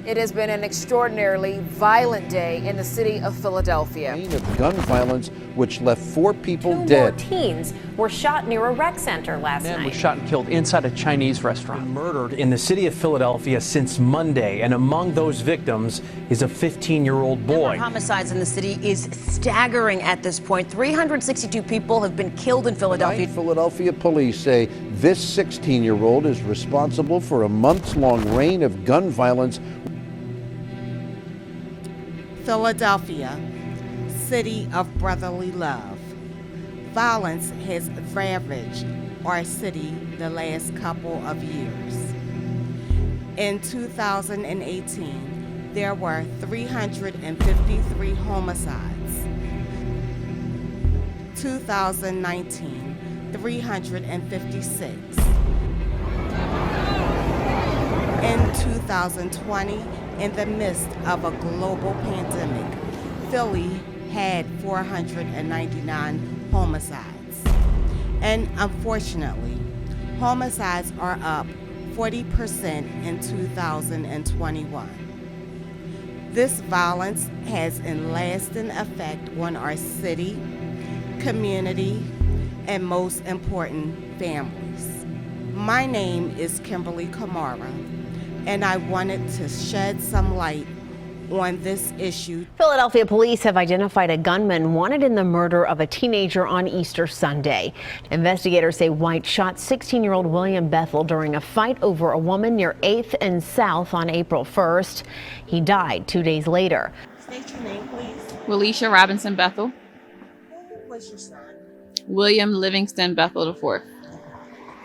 It has been an extraordinarily violent day in the city of Philadelphia. Of gun violence, which left 4 people Two dead. more teens were shot near a rec center last Man night. was shot and killed inside a Chinese restaurant. Murdered in the city of Philadelphia since Monday, and among those victims is a 15-year-old boy. Homicides in the city is staggering at this point. 362 people have been killed in Philadelphia. Philadelphia police say this 16-year-old is responsible for a months-long reign of gun violence. Philadelphia, city of brotherly love. Violence has ravaged our city the last couple of years. In 2018, there were 353 homicides. 2019, 356. In 2020, in the midst of a global pandemic, Philly had 499 homicides. And unfortunately, homicides are up 40% in 2021. This violence has a lasting effect on our city, community, and most important, families. My name is Kimberly Kamara, and I wanted to shed some light on this issue. Philadelphia police have identified a gunman wanted in the murder of a teenager on Easter Sunday. Investigators say White shot 16-year-old William Bethel during a fight over a woman near 8th and South on April 1st. He died 2 days later. State your name, please. Walisha Robinson Bethel. Who was your son? William Livingston Bethel IV.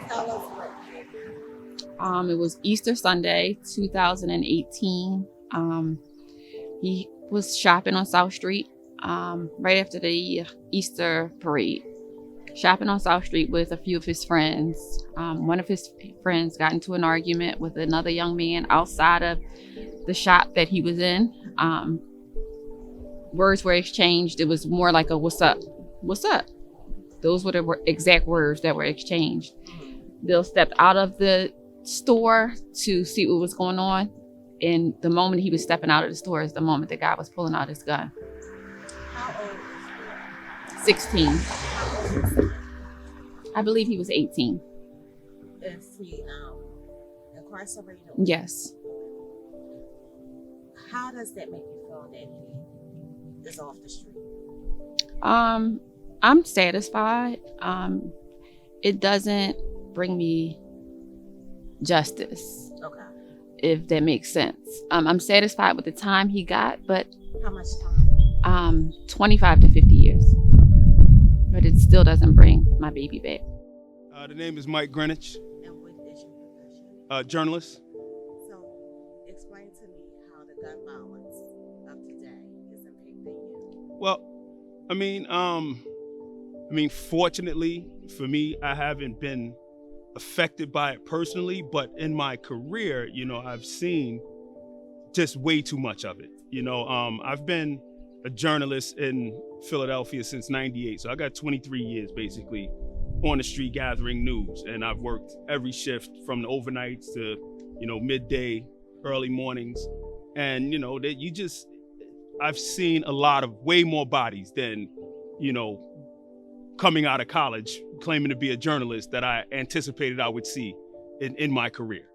Tell us what happened. It was Easter Sunday, 2018. He was shopping on South Street right after the Easter parade. Shopping on South Street with a few of his friends. One of his friends got into an argument with another young man outside of the shop that he was in. Words were exchanged. It was more like a "what's up? What's up?" Those were the exact words that were exchanged. Bill stepped out of the store to see what was going on. And the moment he was stepping out of the store is the moment the guy was pulling out his gun. How old? 16. I believe he was 18. Is he incarcerated? Yes. How does that make you feel that he is off the street? I'm satisfied. It doesn't bring me justice. Okay. If that makes sense. I'm satisfied with the time he got, but How much time? 25 to 50 years. But it still doesn't bring my baby back. The name is Mike Greenwich, And what is your profession? journalist. So, explain to me how the gun violence of today is impacting you. Well, I mean, fortunately for me, I haven't been affected by it personally, but in my career, I've seen just way too much of it. I've been a journalist in Philadelphia since '98, so I got 23 years basically on the street gathering news, and I've worked every shift from the overnights to midday, early mornings, and I've seen a lot of way more bodies than coming out of college claiming to be a journalist that I anticipated I would see in my career,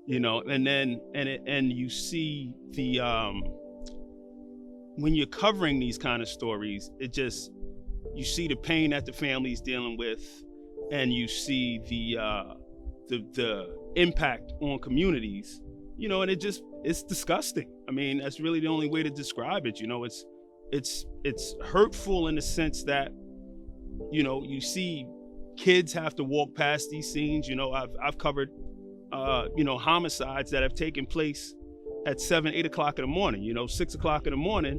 and you see the when you're covering these kind of stories, you see the pain that the family's dealing with, and you see the impact on communities, and it's disgusting. I mean, that's really the only way to describe it. It's hurtful in the sense that you see kids have to walk past these scenes. I've covered homicides that have taken place at 7, 8 o'clock in the morning, 6 o'clock in the morning.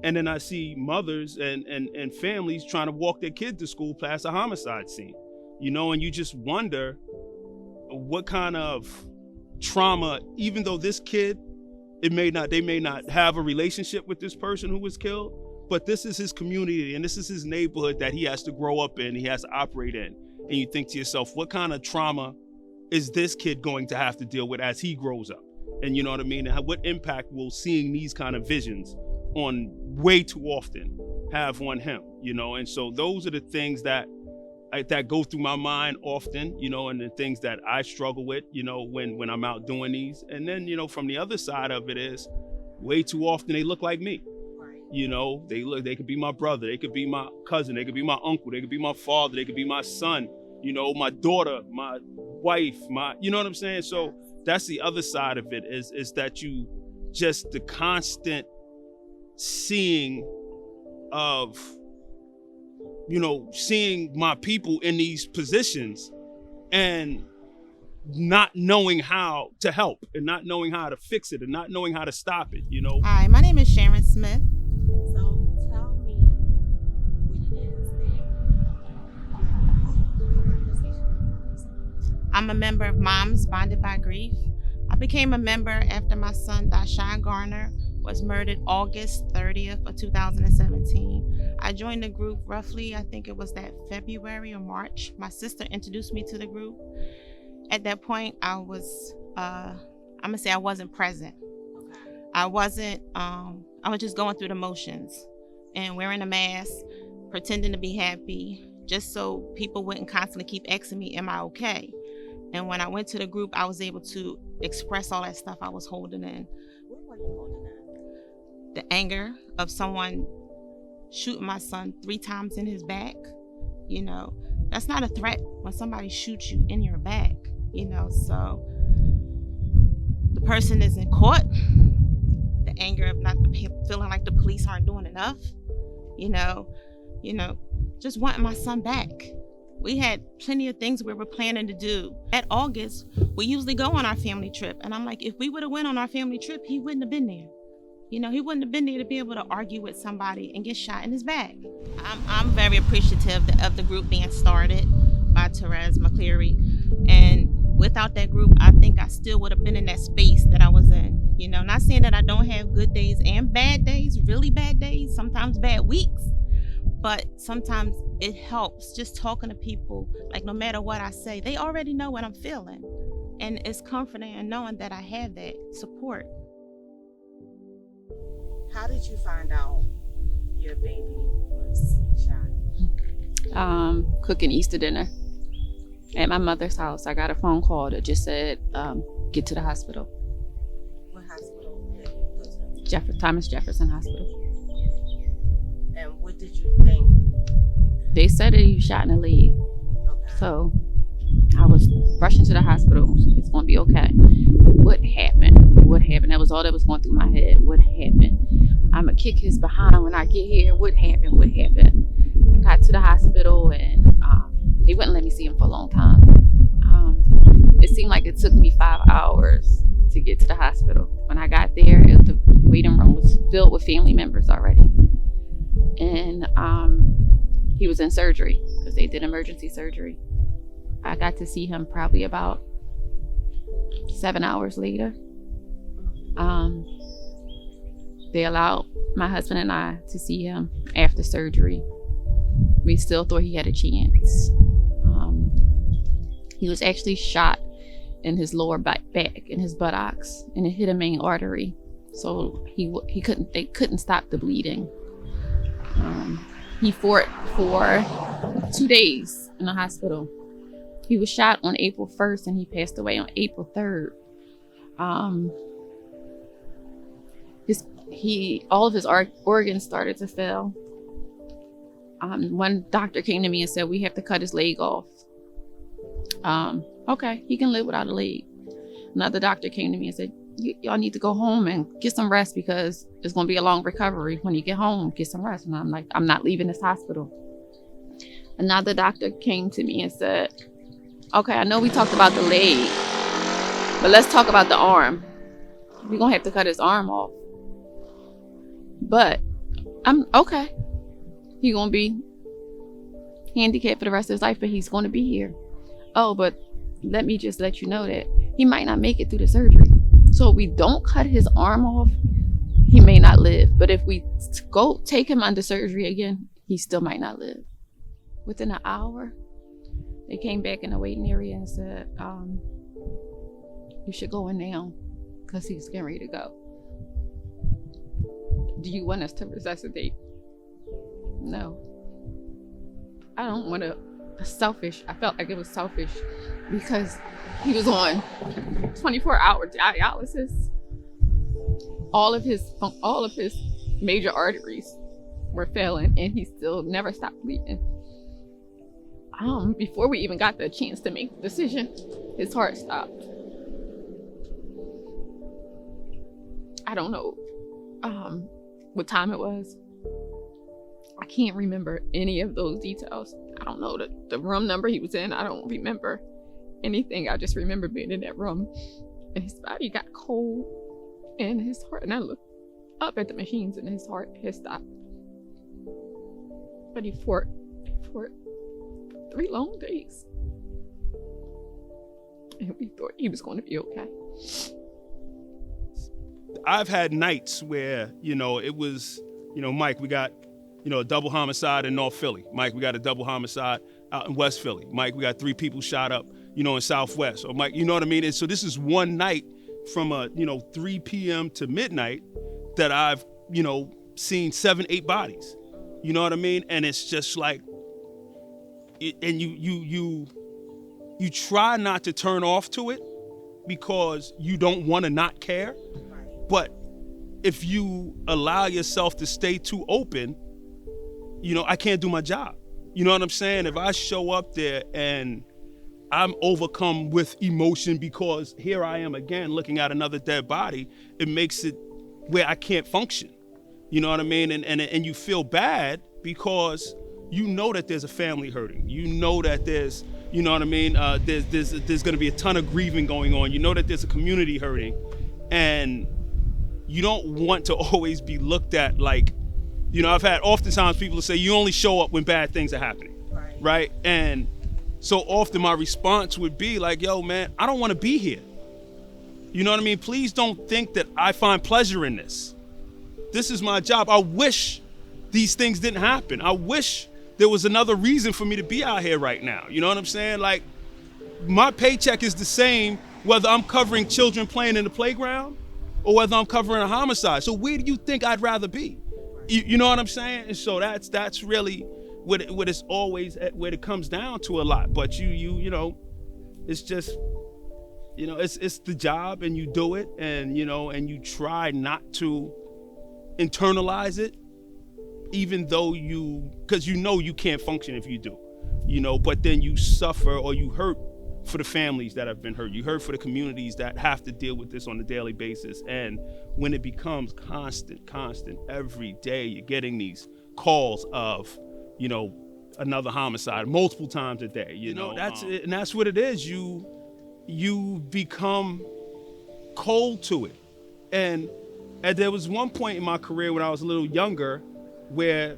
And then I see mothers and families trying to walk their kids to school past a homicide scene, and you just wonder what kind of trauma, even though this kid, they may not have a relationship with this person who was killed, but this is his community and this is his neighborhood that he has to grow up in, he has to operate in. And you think to yourself, what kind of trauma is this kid going to have to deal with as he grows up? And you know what I mean? And what impact will seeing these kind of visions on way too often have on him, you know? And so those are the things that go through my mind often, you know, and the things that I struggle with, you know, when I'm out doing these. And then, you know, from the other side of it is way too often they look like me. You know, they could be my brother, they could be my cousin, they could be my uncle, they could be my father, they could be my son, you know, my daughter, my wife, you know what I'm saying? So that's the other side of it is that you just the constant seeing of, you know, seeing my people in these positions and not knowing how to help and not knowing how to fix it and not knowing how to stop it, you know? Hi, my name is Sharon Smith. So tell me what it is that I'm a member of Moms Bonded by Grief. I became a member after my son, Dashawn Garner, was murdered August 30th of 2017. I joined the group roughly, I think it was that February or March. My sister introduced me to the group. At that point, I was, I'm gonna say I wasn't present. I was just going through the motions and wearing a mask, pretending to be happy, just so people wouldn't constantly keep asking me, am I okay? And when I went to the group, I was able to express all that stuff I was holding in. what were you holding in? The anger of someone shooting my son 3 times in his back. You know, that's not a threat when somebody shoots you in your back, you know, so the person is in court. The anger of not feeling like the police aren't doing enough, you know, just wanting my son back. We had plenty of things we were planning to do. At August, we usually go on our family trip. And I'm like, if we would have went on our family trip, he wouldn't have been there. You know, he wouldn't have been there to be able to argue with somebody and get shot in his back. I'm very appreciative of the group being started by Therese McCleary. And without that group, I think I still would have been in that space that I was in. You know, not saying that I don't have good days and bad days, really bad days, sometimes bad weeks. But sometimes it helps just talking to people, like no matter what I say, they already know what I'm feeling. And it's comforting in knowing that I have that support. How did you find out your baby was shot? Cooking Easter dinner at my mother's house. I got a phone call that just said, get to the hospital. What hospital did you go to? Thomas Jefferson Hospital. And what did you think? They said that he was shot in the leg. Okay. So I was rushing to the hospital. It's going to be okay. What happened? What happened? That was all that was going through my head. What happened? I'm going to kick his behind when I get here. What happened? What happened? I got to the hospital and they wouldn't let me see him for a long time. It seemed like it took me 5 hours to get to the hospital. When I got there, the waiting room was filled with family members already. And he was in surgery because they did emergency surgery. I got to see him probably about 7 hours later. They allowed my husband and I to see him after surgery. We still thought he had a chance. He was actually shot in his lower back, in his buttocks, and it hit a main artery. So they couldn't stop the bleeding. He fought for 2 days in the hospital. He was shot on April 1st and he passed away on April 3rd. All of his organs started to fail. One doctor came to me and said, we have to cut his leg off. Okay, he can live without a leg. Another doctor came to me and said, y'all need to go home and get some rest because it's going to be a long recovery. When you get home, get some rest. And I'm like, I'm not leaving this hospital. Another doctor came to me and said, okay, I know we talked about the leg, but let's talk about the arm. We're going to have to cut his arm off. But I'm okay. He's going to be handicapped for the rest of his life, but he's going to be here. Oh, but let me just let you know that he might not make it through the surgery. So if we don't cut his arm off, he may not live. But if we go take him under surgery again, he still might not live. Within an hour, they came back in the waiting area and said, you should go in now. because he's getting ready to go. Do you want us to resuscitate? No. I don't want to. Selfish. I felt like it was selfish because he was on 24-hour dialysis. All of his major arteries were failing, and he still never stopped bleeding. Before we even got the chance to make the decision, his heart stopped. I don't know what time it was. I can't remember any of those details. I don't know the room number he was in. I don't remember anything. I just remember being in that room and his body got cold and his heart, and I looked up at the machines and his heart had stopped. But he fought 3 long days. And we thought he was going to be okay. I've had nights where, it was, Mike, we got, a double homicide in North Philly. Mike, we got a double homicide out in West Philly. Mike, we got 3 people shot up, in Southwest. Or Mike, you know what I mean? And so this is one night from 3 p.m. to midnight that I've, seen 7, 8 bodies. You know what I mean? And it's just like, and you try not to turn off to it because you don't want to not care. But if you allow yourself to stay too open, I can't do my job. You know what I'm saying? If I show up there and I'm overcome with emotion because here I am again looking at another dead body, it makes it where I can't function. You know what I mean? And you feel bad because you know that there's a family hurting. You know that there's, you know what I mean? There's going to be a ton of grieving going on. You know that there's a community hurting, and you don't want to always be looked at like, I've had oftentimes people say you only show up when bad things are happening, right? And so often my response would be like, yo, man, I don't want to be here. You know what I mean? Please don't think that I find pleasure in this. This is my job. I wish these things didn't happen. I wish there was another reason for me to be out here right now. You know what I'm saying? Like, my paycheck is the same whether I'm covering children playing in the playground or whether I'm covering a homicide. So where do you think I'd rather be? You know what I'm saying? And so that's really what it's always what it comes down to a lot. But you know, it's just, it's the job, and you do it, and and you try not to internalize it, even though because you can't function if you do, but then you suffer or you hurt for the families that have been hurt. You hurt for the communities that have to deal with this on a daily basis. And when it becomes constant, every day, you're getting these calls of, another homicide multiple times a day, that's it. And that's what it is. You become cold to it. And there was one point in my career when I was a little younger where,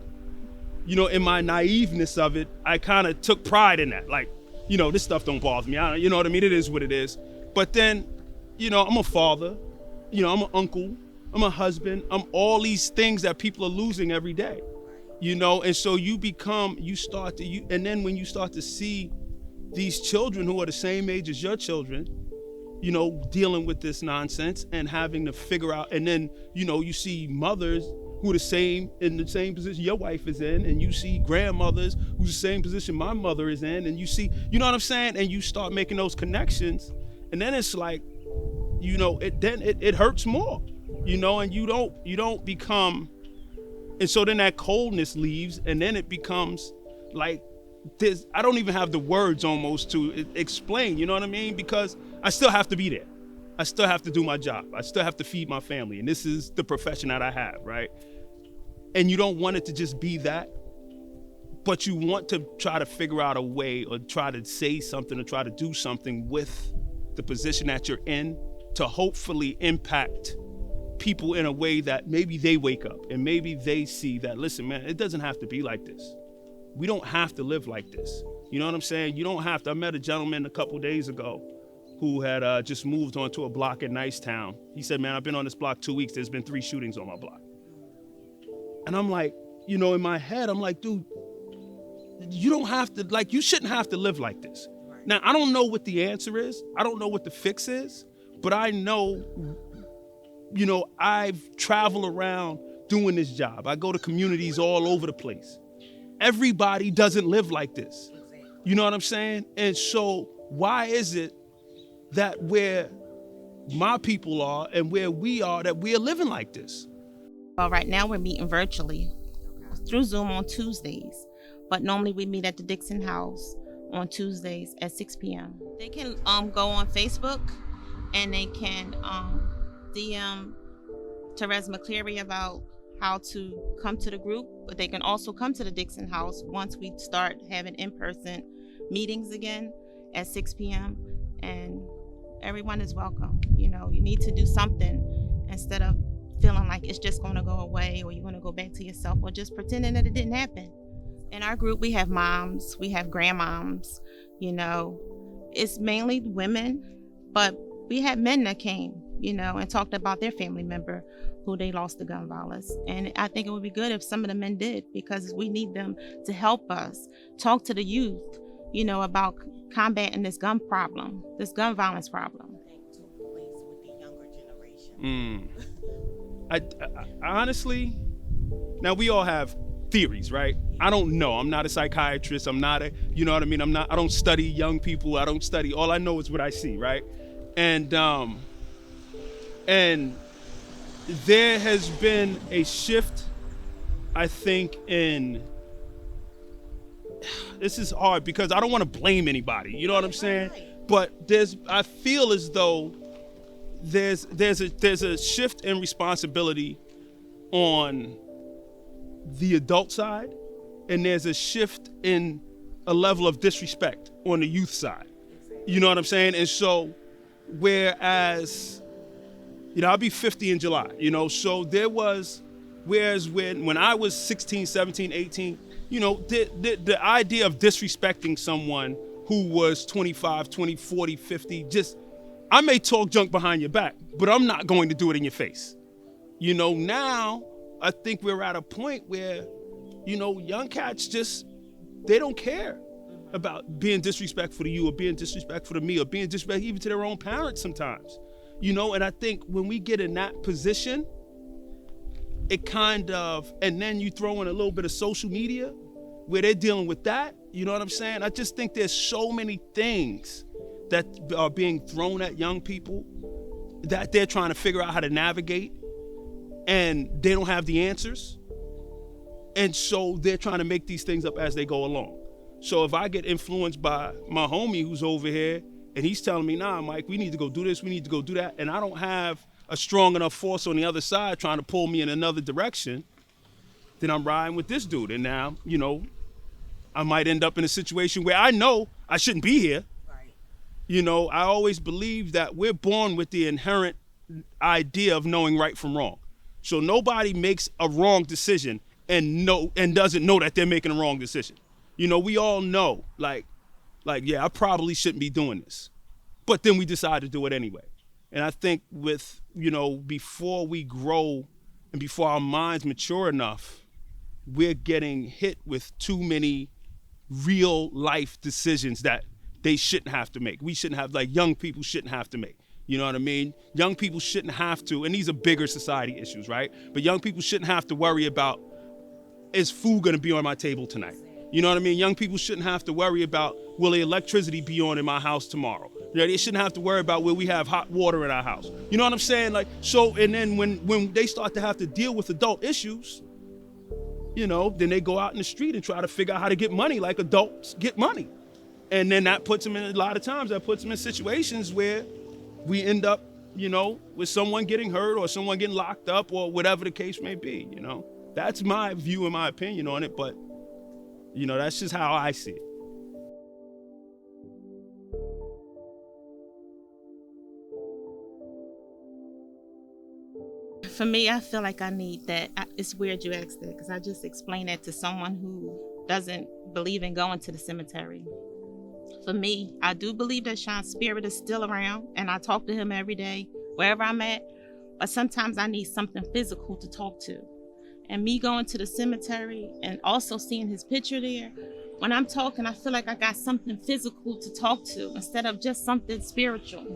in my naiveness of it, I kind of took pride in that. Like, this stuff don't bother me. You know what I mean? It is what it is. But then, I'm a father, I'm an uncle, I'm a husband, I'm all these things that people are losing every day, and so and then when you start to see these children who are the same age as your children, dealing with this nonsense and having to figure out, and then, you see mothers who are in the same position your wife is in, and you see grandmothers who's the same position my mother is in, and you see, you know what I'm saying? And you start making those connections, and then it's like, it hurts more, and you don't become, and so then that coldness leaves, and then it becomes like this. I don't even have the words almost to explain, you know what I mean? Because I still have to be there. I still have to do my job. I still have to feed my family. And this is the profession that I have, right? And you don't want it to just be that, but you want to try to figure out a way or try to say something or try to do something with the position that you're in to hopefully impact people in a way that maybe they wake up and maybe they see that, listen, man, it doesn't have to be like this. We don't have to live like this. You know what I'm saying? You don't have to. I met a gentleman a couple days ago who had just moved onto a block in Nicetown. He said, man, I've been on this block 2 weeks. There's been 3 shootings on my block. And I'm like, in my head, I'm like, dude, you don't have to, like, you shouldn't have to live like this. Now, I don't know what the answer is. I don't know what the fix is, but I know I've traveled around doing this job. I go to communities all over the place. Everybody doesn't live like this. You know what I'm saying? And so why is it that where my people are and where we are, that we are living like this? Well, right now we're meeting virtually through Zoom on Tuesdays, but normally we meet at the Dixon House on Tuesdays at 6 p.m. They can go on Facebook and they can DM Therese McCleary about how to come to the group, but they can also come to the Dixon House once we start having in-person meetings again at 6 p.m. and everyone is welcome. You need to do something instead of feeling like it's just going to go away or you're going to go back to yourself or just pretending that it didn't happen. In our group, we have moms, we have grandmoms, it's mainly women, but we had men that came, and talked about their family member who they lost to gun violence. And I think it would be good if some of the men did, because we need them to help us talk to the youth, about combating this gun problem, this gun violence problem. I honestly, now we all have theories, right? I don't know. I'm not a psychiatrist. I'm not a, you know what I mean? I don't study young people. I don't study. All I know is what I see, right? And there has been a shift, I think, in, this is hard because I don't want to blame anybody, you know what I'm saying? But I feel as though there's a shift in responsibility on the adult side, and there's a shift in a level of disrespect on the youth side. You know what I'm saying? And so, whereas, I'll be 50 in July, so there was, whereas when I was 16, 17, 18, the idea of disrespecting someone who was 25, 20, 40, 50, I may talk junk behind your back, but I'm not going to do it in your face. Now I think we're at a point where, young cats they don't care about being disrespectful to you or being disrespectful to me or being disrespectful even to their own parents sometimes. And I think when we get in that position, it kind of, and then you throw in a little bit of social media where they're dealing with that, you know what I'm saying? I just think there's so many things that are being thrown at young people that they're trying to figure out how to navigate, and they don't have the answers. And so they're trying to make these things up as they go along. So if I get influenced by my homie who's over here and he's telling me, nah, Mike, we need to go do this, we need to go do that, and I don't have a strong enough force on the other side trying to pull me in another direction, then I'm riding with this dude. And now, I might end up in a situation where I know I shouldn't be here. I always believe that we're born with the inherent idea of knowing right from wrong. So nobody makes a wrong decision and doesn't know that they're making a wrong decision. We all know, yeah, I probably shouldn't be doing this. But then we decide to do it anyway. And I think with, before we grow and before our minds mature enough, we're getting hit with too many real life decisions that they shouldn't have to make. We shouldn't have, young people shouldn't have to make. You know what I mean? Young people shouldn't have to, and these are bigger society issues, right? But young people shouldn't have to worry about, is food gonna be on my table tonight? You know what I mean? Young people shouldn't have to worry about, will the electricity be on in my house tomorrow? They shouldn't have to worry about, will we have hot water in our house? You know what I'm saying? And then when they start to have to deal with adult issues, then they go out in the street and try to figure out how to get money like adults get money. And then that puts them in, a lot of times, that puts them in situations where we end up, with someone getting hurt or someone getting locked up or whatever the case may be, That's my view and my opinion on it, but, that's just how I see it. For me, I feel like I need that. It's weird you asked that, because I just explained that to someone who doesn't believe in going to the cemetery. For me, I do believe that Sean's spirit is still around, and I talk to him every day, wherever I'm at, but sometimes I need something physical to talk to. And me going to the cemetery and also seeing his picture there, when I'm talking, I feel like I got something physical to talk to instead of just something spiritual.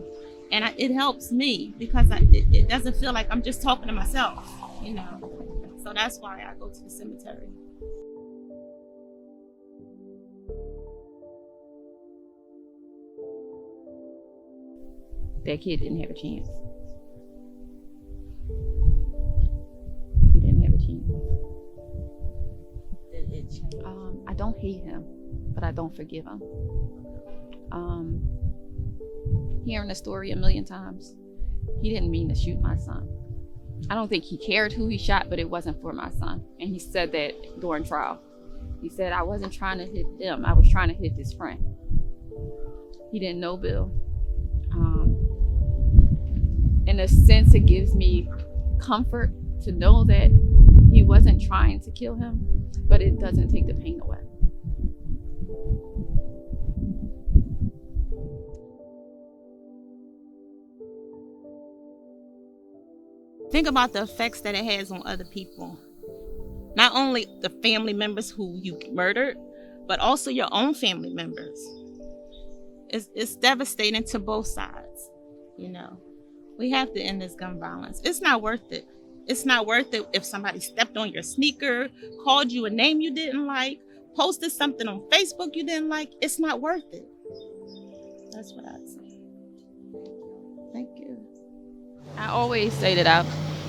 And it helps me because it doesn't feel like I'm just talking to myself, you know. So that's why I go to the cemetery. That kid didn't have a chance. He didn't have a chance. I don't hate him, but I don't forgive him. Hearing the story a million times, he didn't mean to shoot my son. I don't think he cared who he shot, but it wasn't for my son. And he said that during trial. He said, I wasn't trying to hit him, I was trying to hit his friend. He didn't know Bill. In a sense, it gives me comfort to know that he wasn't trying to kill him, but it doesn't take the pain away. Think about the effects that it has on other people. Not only the family members who you murdered, but also your own family members. It's devastating to both sides, you know. We have to end this gun violence. It's not worth it. It's not worth it if somebody stepped on your sneaker, called you a name you didn't like, posted something on Facebook you didn't like. It's not worth it. That's what I'd say. Thank you. I always say that I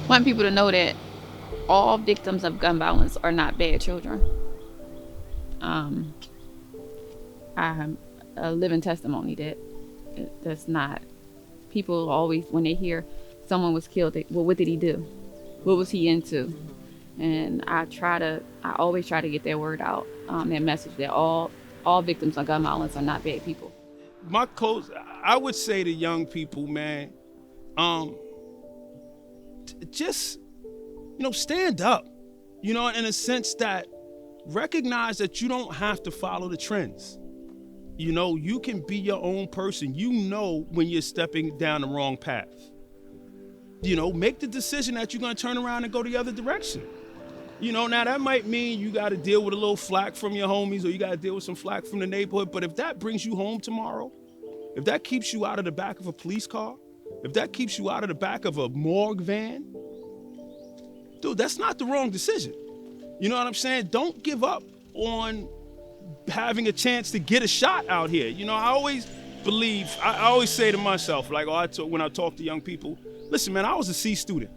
want people to know that all victims of gun violence are not bad children. I'm a living testimony that that's not. People always, when they hear someone was killed, well, what did he do? What was he into? And I always try to get that word out, that message that all victims of gun violence are not bad people. My close, I would say to young people, man, just, stand up, in a sense that recognize that you don't have to follow the trends. You can be your own person. When you're stepping down the wrong path. Make the decision that you're going to turn around and go the other direction. Now that might mean you got to deal with a little flack from your homies or you got to deal with some flack from the neighborhood. But if that brings you home tomorrow, if that keeps you out of the back of a police car, if that keeps you out of the back of a morgue van, dude, that's not the wrong decision. You know what I'm saying? Don't give up on having a chance to get a shot out here. I always believe, I always say to myself, like when I talk to young people, listen, man, I was a C student.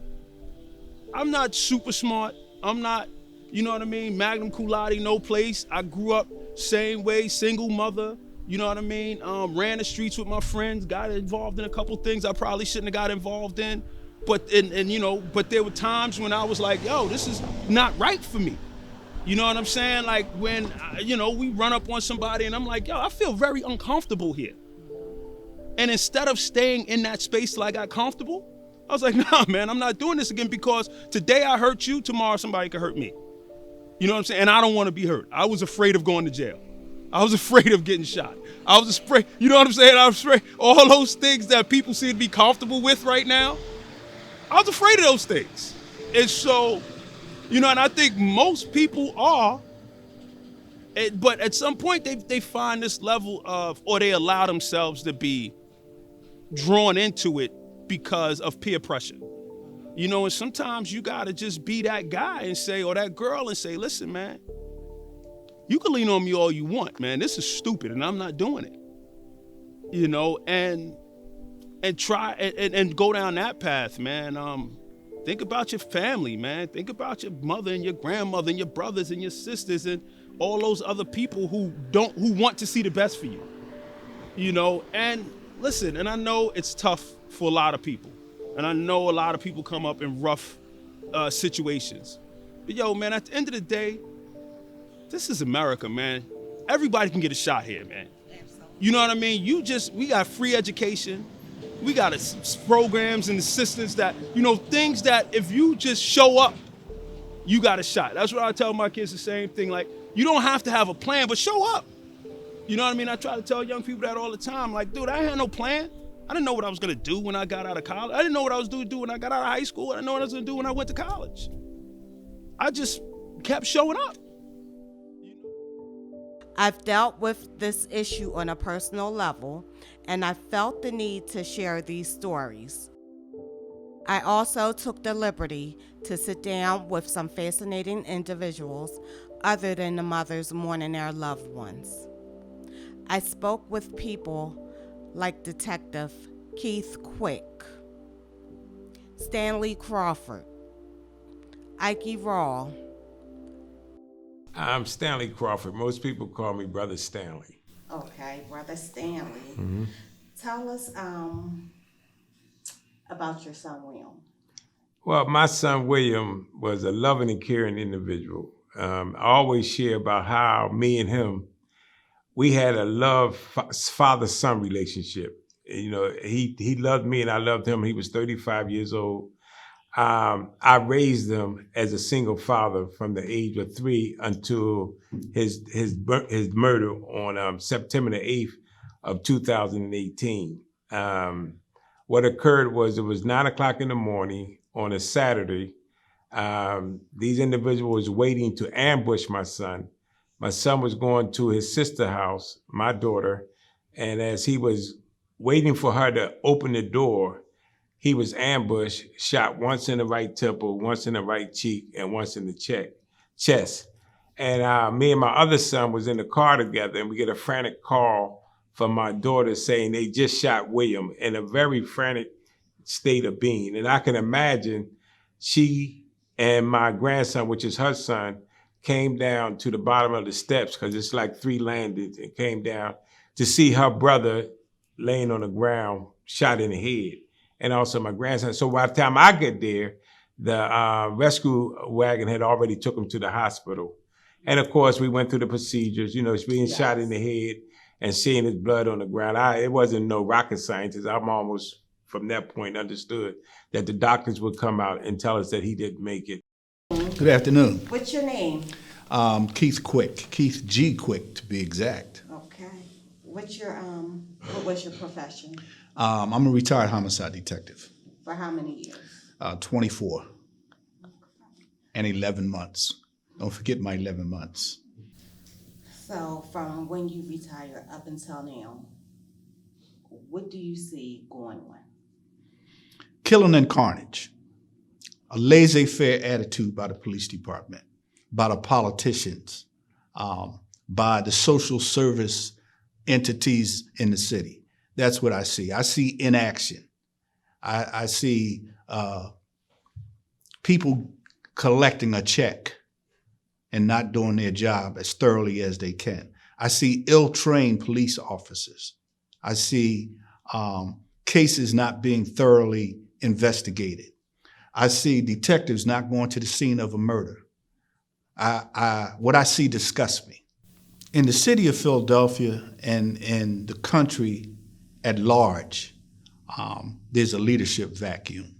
I'm not super smart. I'm not, magna cum laude, no place. I grew up same way, single mother, ran the streets with my friends, got involved in a couple things I probably shouldn't have got involved in. But there were times when I was like, yo, this is not right for me. You know what I'm saying? Like when, we run up on somebody and I'm like, yo, I feel very uncomfortable here. And instead of staying in that space till I got comfortable, I was like, nah, man, I'm not doing this again because today I hurt you, tomorrow somebody could hurt me. You know what I'm saying? And I don't want to be hurt. I was afraid of going to jail. I was afraid of getting shot. I was afraid, you know what I'm saying? I was afraid, all those things that people seem to be comfortable with right now, I was afraid of those things. And so, and I think most people are, but at some point they find this level of, or they allow themselves to be drawn into it because of peer pressure. And sometimes you gotta just be that guy and say, or that girl and say, listen, man, you can lean on me all you want, man. This is stupid and I'm not doing it. And try and go down that path, man. Think about your family, man. Think about your mother and your grandmother and your brothers and your sisters and all those other people who want to see the best for you. And listen, and I know it's tough for a lot of people. And I know a lot of people come up in rough situations. But yo, man, at the end of the day, this is America, man. Everybody can get a shot here, man. You know what I mean? We got free education. We got programs and assistance that, things that if you just show up, you got a shot. That's what I tell my kids, the same thing. Like, you don't have to have a plan, but show up. You know what I mean? I try to tell young people that all the time. Like, dude, I had no plan. I didn't know what I was going to do when I got out of college. I didn't know what I was going to do when I got out of high school. I didn't know what I was going to do when I went to college. I just kept showing up. I've dealt with this issue on a personal level, and I felt the need to share these stories. I also took the liberty to sit down with some fascinating individuals other than the mothers mourning their loved ones. I spoke with people like Detective Keith Quick, Stanley Crawford, Ike Rawl. I'm Stanley Crawford. Most people call me Brother Stanley. Okay, Brother Stanley. Tell us about your son, William. Well, my son William was a loving and caring individual. I always share about how me and him, we had a love father-son relationship. You know, he loved me and I loved him. He was 35 years old. I raised him as a single father from the age of 3 until his murder on September the 8th of 2018. What occurred was it was 9 o'clock in the morning on a Saturday. These individuals were waiting to ambush my son. My son was going to his sister's house, my daughter, and as he was waiting for her to open the door, he was ambushed, shot once in the right temple, once in the right cheek, and once in the chest. And me and my other son was in the car together, and we get a frantic call from my daughter saying they just shot William in a very frantic state of being. And I can imagine she and my grandson, which is her son, came down to the bottom of the steps, because it's like 3 landings, and came down to see her brother laying on the ground, shot in the head, and also my grandson. So by the time I get there, the rescue wagon had already took him to the hospital. And of course, we went through the procedures, you know, he's being shot in the head and seeing his blood on the ground. It wasn't no rocket scientist. I'm almost, from that point, understood that the doctors would come out and tell us that he didn't make it. Good afternoon. What's your name? Keith Quick, Keith G. Quick to be exact. Okay. What's your what was your profession? I'm a retired homicide detective. For how many years? 24 and 11 months. Don't forget my 11 months. So from when you retired up until now, what do you see going on? Killing and carnage. A laissez-faire attitude by the police department, by the politicians, by the social service entities in the city. That's what I see. I see inaction. I see people collecting a check and not doing their job as thoroughly as they can. I see ill-trained police officers. I see cases not being thoroughly investigated. I see detectives not going to the scene of a murder. What I see disgusts me. In the city of Philadelphia and in the country at large, there's a leadership vacuum.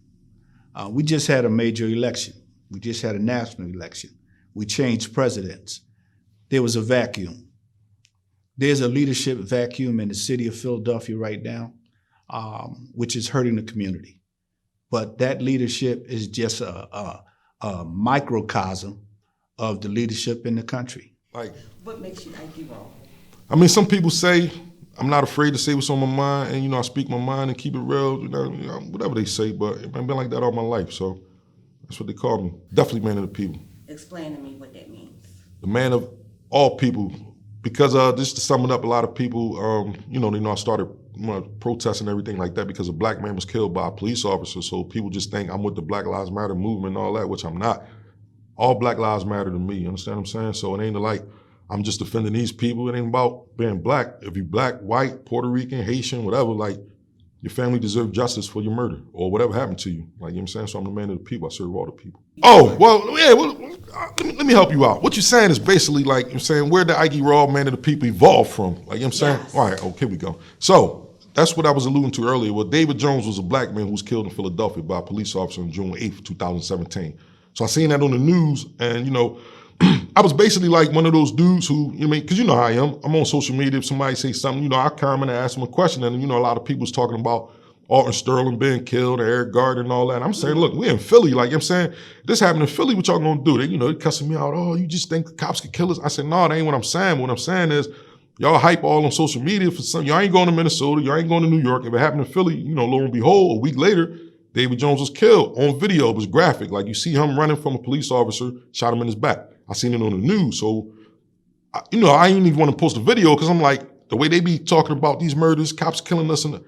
We just had a major election. We just had a national election. We changed presidents. There was a vacuum. There's a leadership vacuum in the city of Philadelphia right now, which is hurting the community. But that leadership is just a microcosm of the leadership in the country. Like, what makes you Ike Rawl? I mean, some people say I'm not afraid to say what's on my mind, and I speak my mind and keep it real, whatever they say. But I've been like that all my life, so that's what they call me. Definitely man of the people. Explain to me what that means. The man of all people, because just to sum it up, a lot of people, I started protesting and everything like that because a black man was killed by a police officer. So people just think I'm with the Black Lives Matter movement and all that, which I'm not. All Black Lives Matter to me, you understand what I'm saying? So it ain't like I'm just defending these people. It ain't about being black. If you're black, white, Puerto Rican, Haitian, whatever, like, your family deserves justice for your murder or whatever happened to you. Like, you know what I'm saying? So I'm the man of the people. I serve all the people. Oh, well, yeah, let me help you out. What you're saying is basically like, you know what I'm saying, where the Ike Rawl man of the people evolved from. Like, you know what I'm saying? Yes. All right, okay, here we go. So that's what I was alluding to earlier. Well, David Jones was a black man who was killed in Philadelphia by a police officer on June 8th, 2017. So I seen that on the news, and, I was basically like one of those dudes who, because you know how I am. I'm on social media. If somebody say something, I comment and ask them a question. And, a lot of people was talking about Alton Sterling being killed, Eric Gardner and all that. I'm saying, look, we in Philly, like, you know what I'm saying? This happened in Philly, what y'all gonna do? They cussing me out, oh, you just think the cops could kill us? I said, no, that ain't what I'm saying. What I'm saying is, y'all hype all on social media for some, y'all ain't going to Minnesota, y'all ain't going to New York. If it happened in Philly, lo and behold, a week later, David Jones was killed on video. It was graphic. Like, you see him running from a police officer, shot him in his back. I seen it on the news. So, I didn't even want to post a video because I'm like, the way they be talking about these murders, cops killing us, and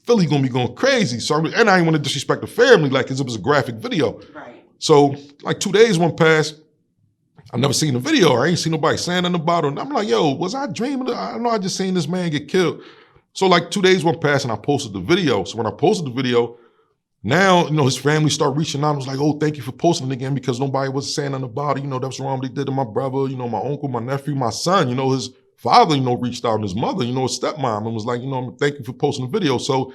Philly gonna be going crazy. So, and I didn't want to disrespect the family, like, because it was a graphic video. Right. So, like, 2 days went past. I never seen the video. I ain't seen nobody saying nothing about it. And I'm like, yo, was I dreaming? I know I just seen this man get killed. So, like, 2 days went past and I posted the video. So when I posted the video, now, his family start reaching out. I was like, oh, thank you for posting it again, because nobody was saying nothing about it. That's wrong what they did to my brother, my uncle, my nephew, my son. His father, reached out, and his mother, his stepmom, and was like, thank you for posting the video. So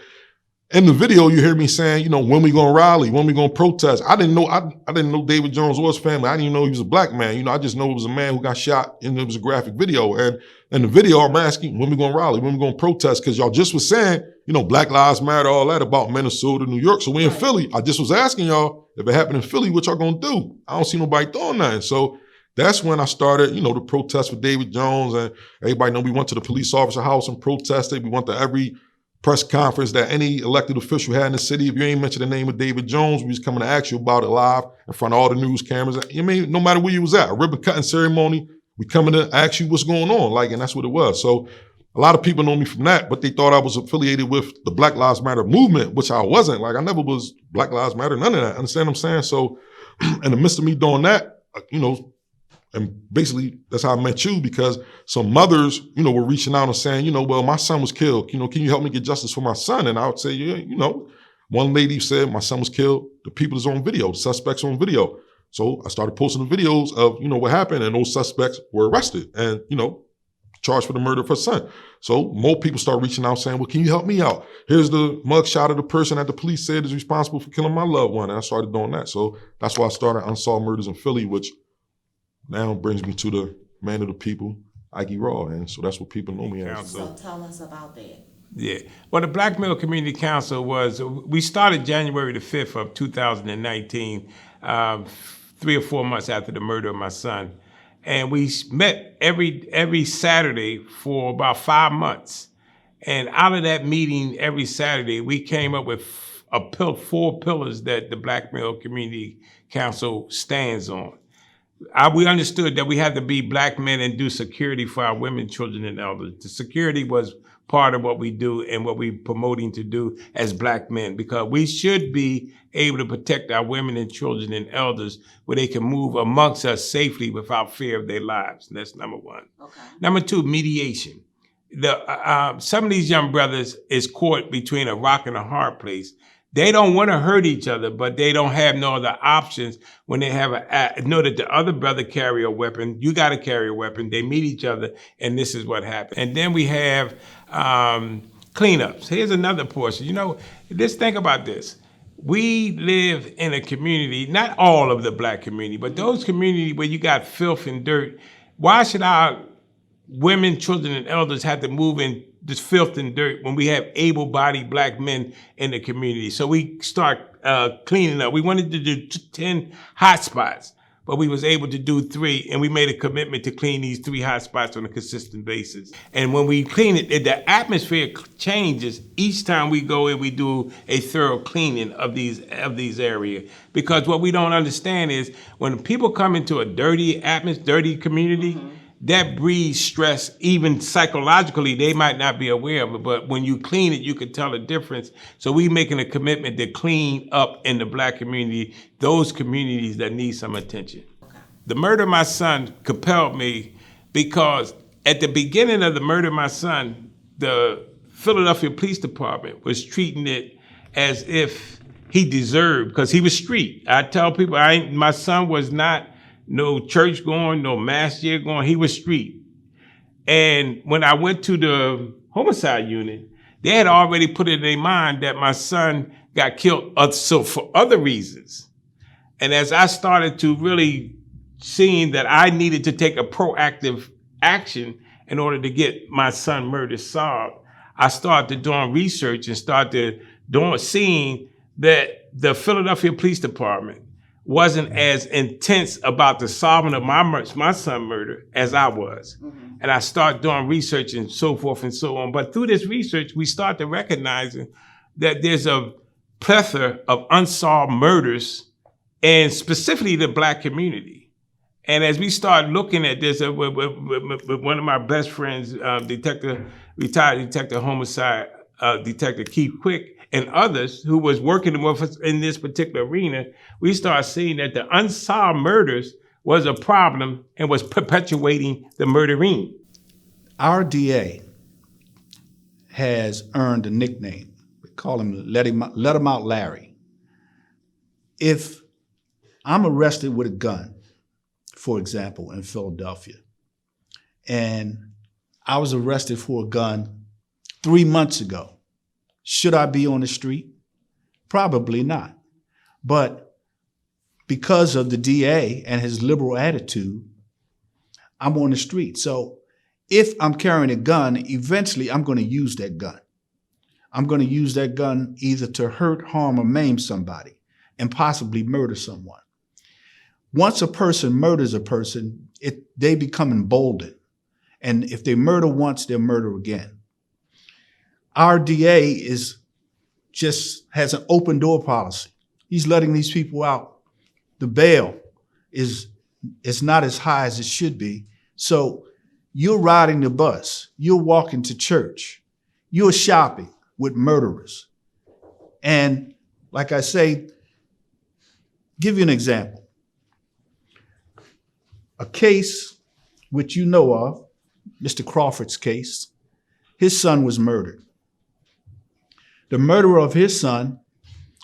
in the video, you hear me saying, when we gonna rally, when we gonna protest. I didn't know David Jones or his family. I didn't even know he was a black man. I just know it was a man who got shot, and it was a graphic video. And in the video, I'm asking, when we gonna rally, when we gonna protest? Because y'all just was saying, Black Lives Matter, all that about Minnesota, New York. So we in Philly. I just was asking y'all, if it happened in Philly, what y'all gonna do? I don't see nobody doing nothing. So that's when I started, the protest for David Jones. And everybody know we went to the police officer house and protested. We went to every press conference that any elected official had in the city. If you ain't mentioned the name of David Jones, we was coming to ask you about it live in front of all the news cameras. No matter where you was at, a ribbon cutting ceremony, we coming to ask you what's going on. And that's what it was. So a lot of people know me from that, but they thought I was affiliated with the Black Lives Matter movement, which I wasn't. I never was Black Lives Matter, none of that. Understand what I'm saying? So in the midst of me doing that, and basically that's how I met you, because some mothers, were reaching out and saying, well, my son was killed. Can you help me get justice for my son? And I would say, yeah, one lady said my son was killed. The people is on video, the suspects on video. So I started posting the videos of, what happened, and those suspects were arrested and, charged for the murder of her son. So more people start reaching out saying, well, can you help me out? Here's the mugshot of the person that the police said is responsible for killing my loved one. And I started doing that. So that's why I started Unsolved Murders in Philly, which now brings me to the man of the people, Ike Raw. And so that's what people know me as. So tell us about that. Yeah. Well, the Black Male Community Council we started January the 5th of 2019, 3 or 4 months after the murder of my son. And we met every Saturday for about 5 months. And out of that meeting every Saturday, we came up with 4 pillars that the Black Male Community Council stands on. We understood that we had to be black men and do security for our women, children, and elders. The security was part of what we do and what we're promoting to do as black men, because we should be able to protect our women and children and elders where they can move amongst us safely without fear of their lives. And that's number one. Okay. Number 2, mediation. Some of these young brothers is caught between a rock and a hard place. They don't want to hurt each other, but they don't have no other options when they have know that the other brother carry a weapon. You got to carry a weapon. They meet each other, and this is what happens. And then we have cleanups. Here's another portion. Just think about this. We live in a community, not all of the black community, but those communities where you got filth and dirt. Why should our women, children, and elders have to move in this filth and dirt when we have able-bodied black men in the community? So we start cleaning up. We wanted to do 10 hot spots, but we was able to do 3, and we made a commitment to clean these 3 hot spots on a consistent basis. And when we clean it, the atmosphere changes each time we go in. We do a thorough cleaning of these areas, because what we don't understand is when people come into a dirty atmosphere, dirty community. Mm-hmm. That breeds stress. Even psychologically, they might not be aware of it, but when you clean it, you can tell the difference. So we making a commitment to clean up in the black community, those communities that need some attention. Okay. The murder of my son compelled me because at the beginning of the murder of my son, the Philadelphia Police Department was treating it as if he deserved, because he was street. I tell people, my son was not no church going, no mass year going. He was street. And when I went to the homicide unit, they had already put it in their mind that my son got killed so for other reasons. And as I started to really seeing that I needed to take a proactive action in order to get my son murder solved, I started doing research and started seeing that the Philadelphia Police Department wasn't as intense about the solving of my son's murder as I was. And I started doing research and so forth and so on. But through this research, we started recognizing that there's a plethora of unsolved murders, and specifically the Black community. And as we start looking at this, with one of my best friends, retired detective homicide, Detective Keith Quick, and others who was working with us in this particular arena, we started seeing that the unsolved murders was a problem and was perpetuating the murdering. Our DA has earned a nickname. We call him Let Him Out Larry. If I'm arrested with a gun, for example, in Philadelphia, and I was arrested for a gun 3 months ago, should I be on the street? Probably not. But because of the DA and his liberal attitude, I'm on the street. So if I'm carrying a gun, eventually I'm going to use that gun. I'm going to use that gun either to hurt, harm, or maim somebody and possibly murder someone. Once a person murders a person, they become emboldened. And if they murder once, they'll murder again. Our DA has an open door policy. He's letting these people out. The bail is not as high as it should be. So you're riding the bus, you're walking to church, you're shopping with murderers. And like I say, give you an example. A case which you know of, Mr. Crawford's case, his son was murdered. The murderer of his son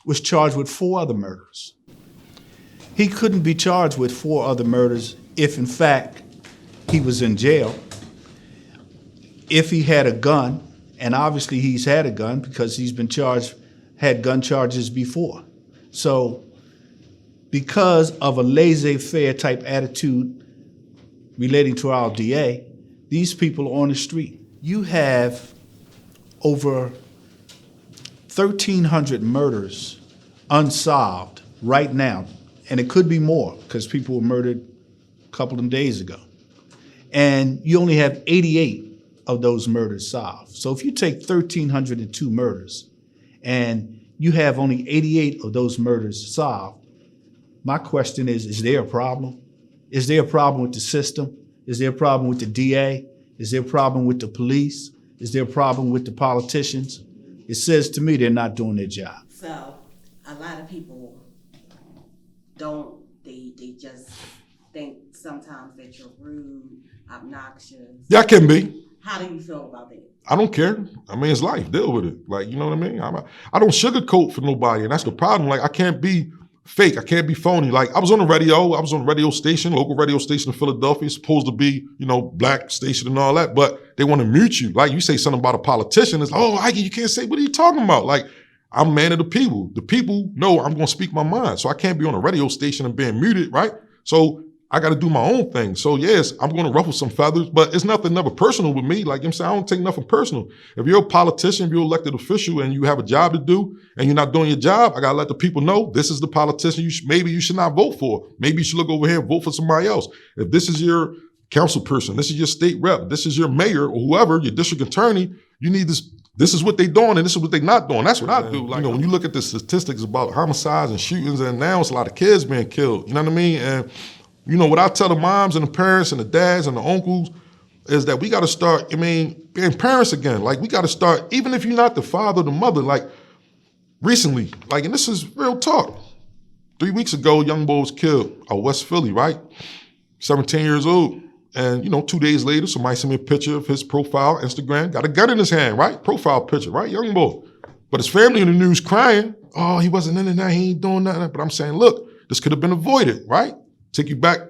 was charged with 4 other murders. He couldn't be charged with 4 other murders if, in fact, he was in jail. If he had a gun, and obviously he's had a gun because he's been had gun charges before. So because of a laissez-faire type attitude relating to our DA, these people are on the street. You have over 1,300 murders unsolved right now, and it could be more because people were murdered a couple of days ago. And you only have 88 of those murders solved. So if you take 1,302 murders and you have only 88 of those murders solved, my question is there a problem? Is there a problem with the system? Is there a problem with the DA? Is there a problem with the police? Is there a problem with the politicians? It says to me they're not doing their job. So a lot of people they just think sometimes that you're rude, obnoxious. Yeah, I can be. How do you feel about that? I don't care. I mean, it's life. Deal with it. Like, you know what I mean? I don't sugarcoat for nobody, and that's the problem. Like, I can't be fake. I can't be phony. Like, I was on the radio. I was on a radio station, local radio station in Philadelphia. It's supposed to be, black station and all that, but they want to mute you. Like, you say something about a politician, it's like, oh, Ike, you can't say, what are you talking about? Like, I'm a man of the people. The people know I'm going to speak my mind. So I can't be on a radio station and being muted, right? So I got to do my own thing. So yes, I'm going to ruffle some feathers, but it's nothing never personal with me. Like I'm saying, I don't take nothing personal. If you're a politician, if you're an elected official and you have a job to do and you're not doing your job, I got to let the people know this is the politician maybe you should not vote for. Maybe you should look over here and vote for somebody else. If this is your council person, this is your state rep, this is your mayor or whoever, your district attorney, you need this. This is what they doing and this is what they not doing. That's what I do. Like, when you look at the statistics about homicides and shootings, and now it's a lot of kids being killed, you know what I mean? And what I tell the moms and the parents and the dads and the uncles is that we got to start, being parents again. Like, we got to start, even if you're not the father or the mother, like, recently, like, and this is real talk. 3 weeks ago, a young boy was killed out West Philly, right? 17 years old. And, 2 days later, somebody sent me a picture of his profile, Instagram, got a gun in his hand, right? Profile picture, right? Young boy. But his family in the news crying, oh, he wasn't in there, he ain't doing nothing. But I'm saying, look, this could have been avoided, right? Take you back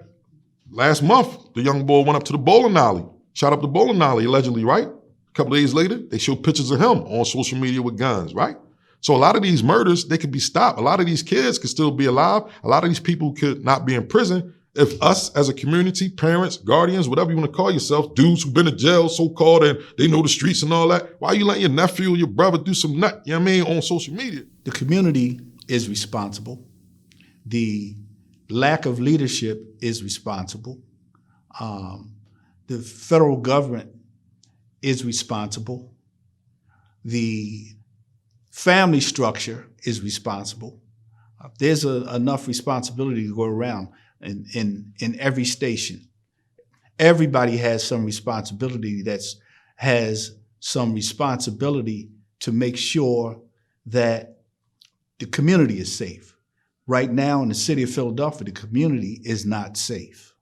last month, the young boy went up to the bowling alley, shot up the bowling alley, allegedly, right? A couple of days later, they showed pictures of him on social media with guns, right? So a lot of these murders, they could be stopped. A lot of these kids could still be alive. A lot of these people could not be in prison If us as a community, parents, guardians, whatever you want to call yourself, dudes who've been in jail so-called and they know the streets and all that, why are you letting your nephew or your brother do some nut, you know what I mean, on social media? The community is responsible. The lack of leadership is responsible. The federal government is responsible. The family structure is responsible. There's enough responsibility to go around in every station. Everybody has some responsibility has some responsibility to make sure that the community is safe. Right now in the city of Philadelphia, the community is not safe.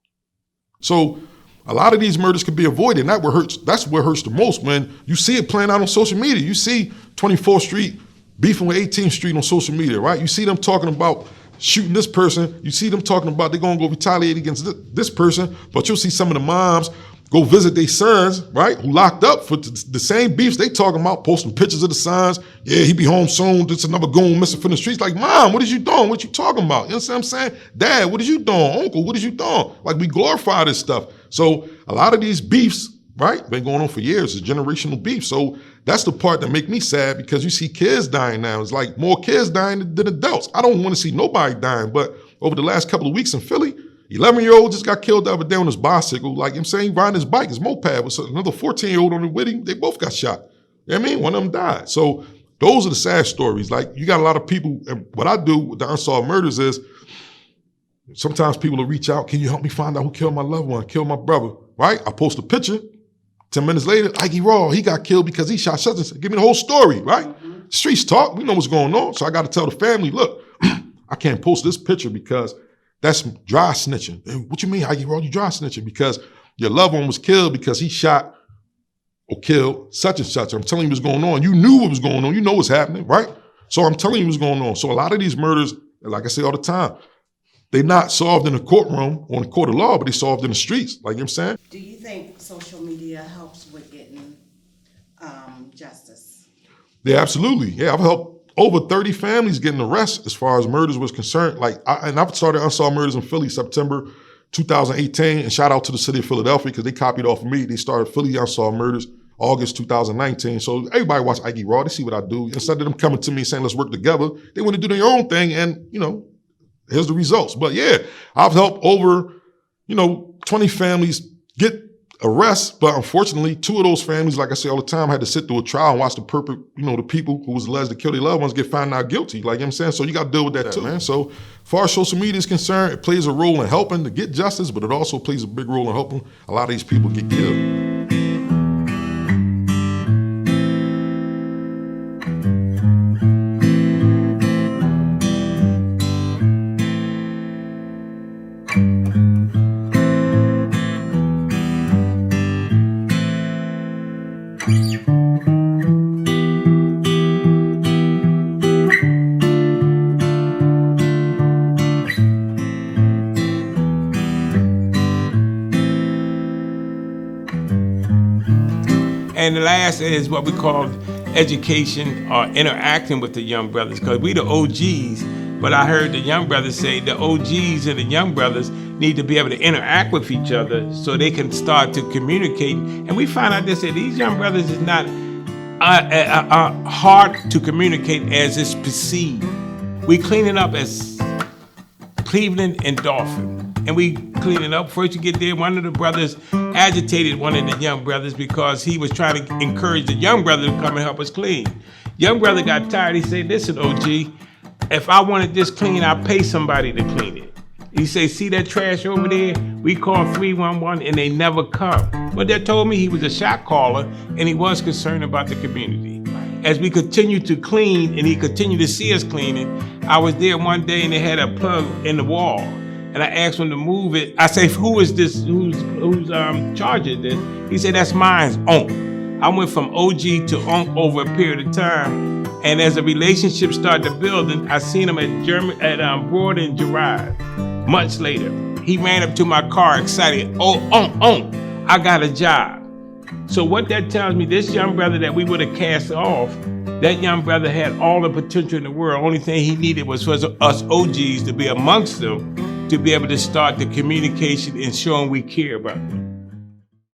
So a lot of these murders can be avoided, and that's what hurts the most when you see it playing out on social media. You see 24th Street beefing with 18th Street on social media, right? You see them talking about shooting this person. You see them talking about they're going to go retaliate against this person, but you'll see some of the moms go visit their sons, right, who locked up for the same beefs they talking about, posting pictures of the sons. Yeah, he be home soon. There's another goon missing from the streets. Like, Mom, what is you doing? What you talking about? You know what I'm saying? Dad, what is you doing? Uncle, what is you doing? Like, we glorify this stuff. So a lot of these beefs, right, been going on for years. It's generational beef. So that's the part that make me sad, because you see kids dying now. It's like more kids dying than adults. I don't want to see nobody dying, but over the last couple of weeks in Philly, 11-year-old just got killed the other day on his bicycle. Like I'm saying, riding his bike, his moped, with another 14-year-old on it with him. They both got shot. You know what I mean? One of them died. So those are the sad stories. Like, you got a lot of people, and what I do with the unsolved murders is sometimes people will reach out, can you help me find out who killed my loved one, killed my brother, right? I post a picture. 10 minutes later, Ike Raw, he got killed because he shot such and such. Give me the whole story, right? Mm-hmm. Streets talk, we know what's going on. So I got to tell the family, look, I can't post this picture because that's dry snitching. And what you mean, Ike Raw, you dry snitching? Because your loved one was killed because he shot or killed such and such. I'm telling you what's going on. You knew what was going on. You know what's happening, right? So I'm telling you what's going on. So a lot of these murders, like I say all the time, they're not solved in the courtroom or in the court of law, but they're solved in the streets. Like, you know what I'm saying? Do you think social media helps with getting justice? Yeah, absolutely. Yeah, I've helped over 30 families get an arrest as far as murders was concerned. Like, I've started Unsolved Murders in Philly September 2018, and shout out to the city of Philadelphia because they copied off of me. They started Philly Unsolved Murders August 2019. So everybody watch Ike Raw. They see what I do. Instead of them coming to me saying, let's work together, they want to do their own thing, and, you know, here's the results. But yeah, I've helped over, 20 families get arrests, but unfortunately, 2 of those families, like I say all the time, had to sit through a trial and watch the the people who was alleged to kill their loved ones get found out guilty. Like, you know what I'm saying? So you got to deal with that too, man. So as far as social media is concerned, it plays a role in helping to get justice, but it also plays a big role in helping a lot of these people get killed. And the last is what we call education or interacting with the young brothers, because we the OGs, but I heard the young brothers say the OGs and the young brothers need to be able to interact with each other so they can start to communicate. And we find out that these young brothers is not hard to communicate as it's perceived. We clean it up as Cleveland and Dauphin. And we clean it up. First you get there, one of the brothers agitated one of the young brothers because he was trying to encourage the young brother to come and help us clean. Young brother got tired. He said, listen, OG, if I wanted this clean, I'll pay somebody to clean it. He said, see that trash over there? We call 311 and they never come. But they told me he was a shot caller and he was concerned about the community. As we continued to clean and he continued to see us cleaning, I was there one day and they had a plug in the wall. And I asked him to move it. I say, who is this? Who's charging this? He said, that's mine's Onk. I went from OG to Onk over a period of time. And as the relationship started to build, I seen him at Broad and Girard. Months later, he ran up to my car excited. Oh, Onk, I got a job. So what that tells me, this young brother that we would have cast off, that young brother had all the potential in the world. Only thing he needed was for us OGs to be amongst them to be able to start the communication and showing we care about them.